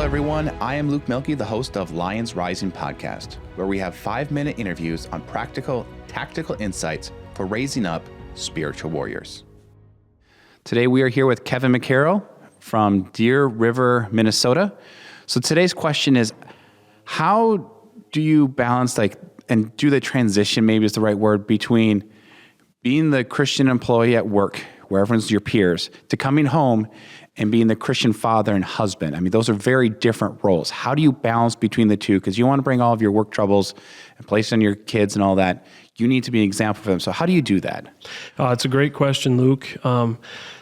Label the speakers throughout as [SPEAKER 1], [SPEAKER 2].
[SPEAKER 1] everyone. I am Luke Milkey, the host of Lions Rising podcast, where we have 5-minute interviews on practical, tactical insights for raising up spiritual warriors. Today, we are here with Kevin McCarroll from Deer River, Minnesota. So today's question is, how do you balance, and do the transition, maybe is the right word, between being the Christian employee at work, where everyone's your peers, to coming home and being the Christian father and husband? I mean, those are very different roles. How do you balance between the two? Because you want to bring all of your work troubles and place on your kids and all that. You need to be an example for them. So how do you do that?
[SPEAKER 2] It's a great question, Luke.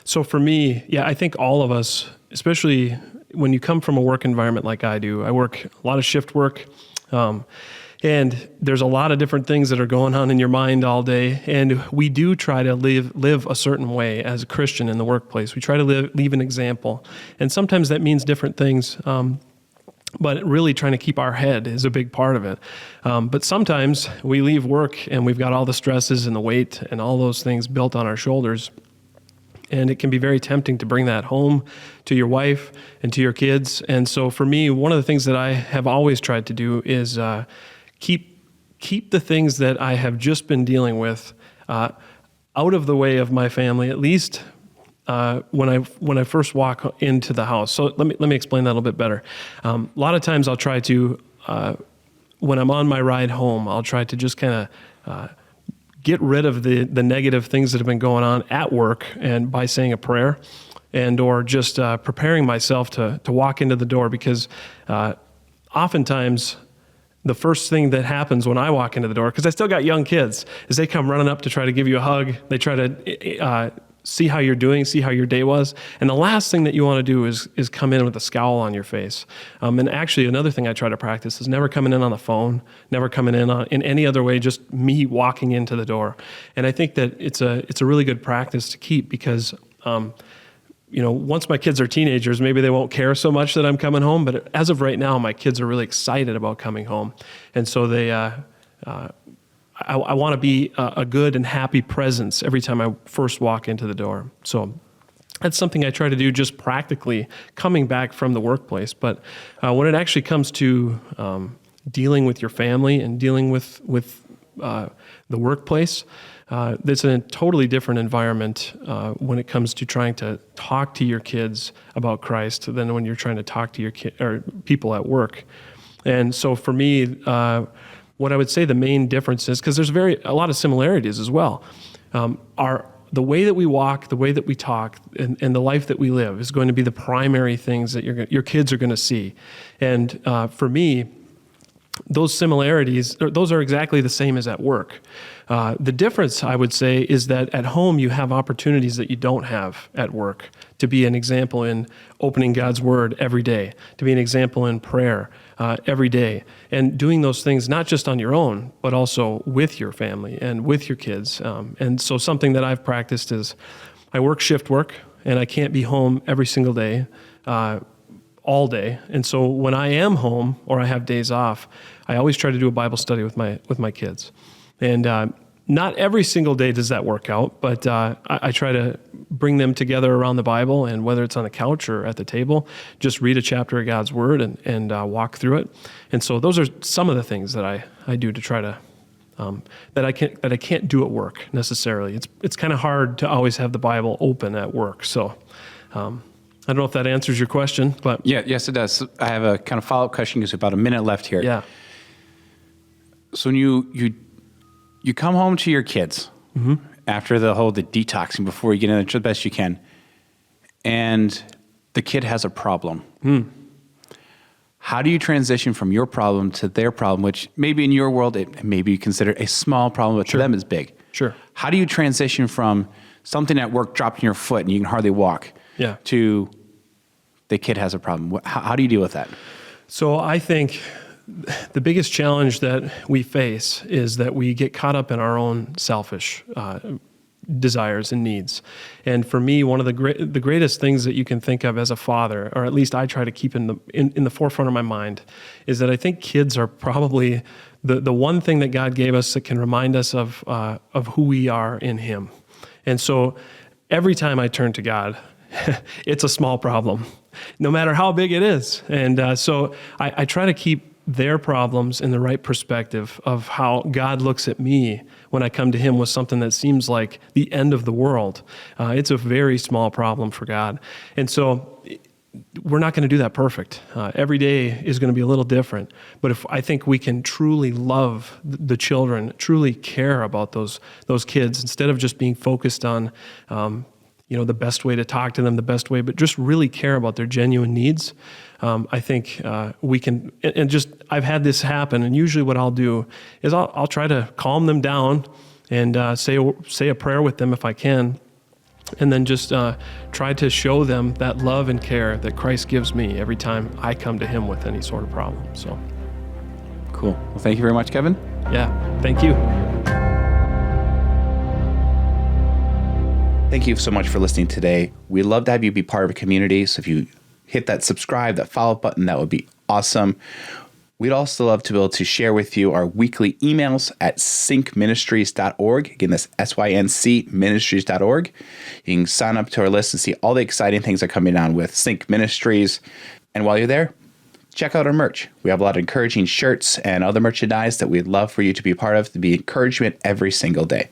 [SPEAKER 2] So for me, I think all of us, especially when you come from a work environment like I do, I work a lot of shift work, and there's a lot of different things that are going on in your mind all day. And we do try to live a certain way as a Christian in the workplace. We try to leave an example. And sometimes that means different things. But really trying to keep our head is a big part of it. But sometimes we leave work and we've got all the stresses and the weight and all those things built on our shoulders. And it can be very tempting to bring that home to your wife and to your kids. And so for me, one of the things that I have always tried to do is keep the things that I have just been dealing with out of the way of my family, at least when I first walk into the house. So let me explain that a little bit better. A lot of times I'll try to, when I'm on my ride home, I'll try to just kind of get rid of the negative things that have been going on at work, and by saying a prayer, and or just preparing myself to walk into the door, because oftentimes the first thing that happens when I walk into the door, because I still got young kids, is they come running up to try to give you a hug. They try to see how you're doing, see how your day was. And the last thing that you want to do is come in with a scowl on your face. And actually, another thing I try to practice is never coming in on the phone, never coming in in any other way, just me walking into the door. And I think that it's a really good practice to keep, because once my kids are teenagers, maybe they won't care so much that I'm coming home. But as of right now, my kids are really excited about coming home. And so I want to be a good and happy presence every time I first walk into the door. So that's something I try to do just practically coming back from the workplace. But when it actually comes to dealing with your family and dealing with the workplace, it's a totally different environment when it comes to trying to talk to your kids about Christ than when you're trying to talk to your people at work. And so for me, what I would say the main difference is, because there's a lot of similarities as well, are the way that we walk, the way that we talk, and the life that we live is going to be the primary things that your kids are going to see. And for me, those similarities, those are exactly the same as at work. The difference, I would say, is that at home you have opportunities that you don't have at work, to be an example in opening God's Word every day, to be an example in prayer every day, and doing those things not just on your own, but also with your family and with your kids. And so something that I've practiced is I work shift work, and I can't be home every single day, all day. And so when I am home or I have days off, I always try to do a Bible study with my kids. And not every single day does that work out, but I try to bring them together around the Bible, and whether it's on the couch or at the table, just read a chapter of God's Word and walk through it. And so those are some of the things that I do to try to that I can't do at work necessarily. It's kind of hard to always have the Bible open at work. So I don't know if that answers your question, but
[SPEAKER 1] yes, it does. I have a kind of follow-up question. There's about a minute left here.
[SPEAKER 2] Yeah.
[SPEAKER 1] So when you come home to your kids after the detoxing, before you get in there the best you can, and the kid has a problem. How do you transition from your problem to their problem, which maybe in your world, maybe you consider a small problem, but to them is big?
[SPEAKER 2] Sure.
[SPEAKER 1] How do you transition from something at work dropping your foot and you can hardly walk to the kid has a problem? How do you deal with that? So
[SPEAKER 2] I think the biggest challenge that we face is that we get caught up in our own selfish desires and needs. And for me, one of the greatest things that you can think of as a father, or at least I try to keep in the forefront of my mind, is that I think kids are probably the one thing that God gave us that can remind us of who we are in Him. And so every time I turn to God, it's a small problem, no matter how big it is. And so I try to keep their problems in the right perspective of how God looks at me when I come to him with something that seems like the end of the world. It's a very small problem for God. And so we're not going to do that perfect. Every day is going to be a little different. But if I think we can truly love the children, truly care about those kids, instead of just being focused on the best way to talk to them, the best way, but just really care about their genuine needs. I think we can, and just, I've had this happen, and usually what I'll do is I'll try to calm them down and say a prayer with them if I can, and then just try to show them that love and care that Christ gives me every time I come to him with any sort of problem. So,
[SPEAKER 1] cool. Well, thank you very much, Kevin.
[SPEAKER 2] Yeah, thank you.
[SPEAKER 1] Thank you so much for listening today. We'd love to have you be part of a community. So if you hit that subscribe, that follow button, that would be awesome. We'd also love to be able to share with you our weekly emails at syncministries.org. Again, that's SYNC Ministries.org. You can sign up to our list and see all the exciting things that are coming down with SYNC Ministries. And while you're there, check out our merch. We have a lot of encouraging shirts and other merchandise that we'd love for you to be a part of, to be encouragement every single day.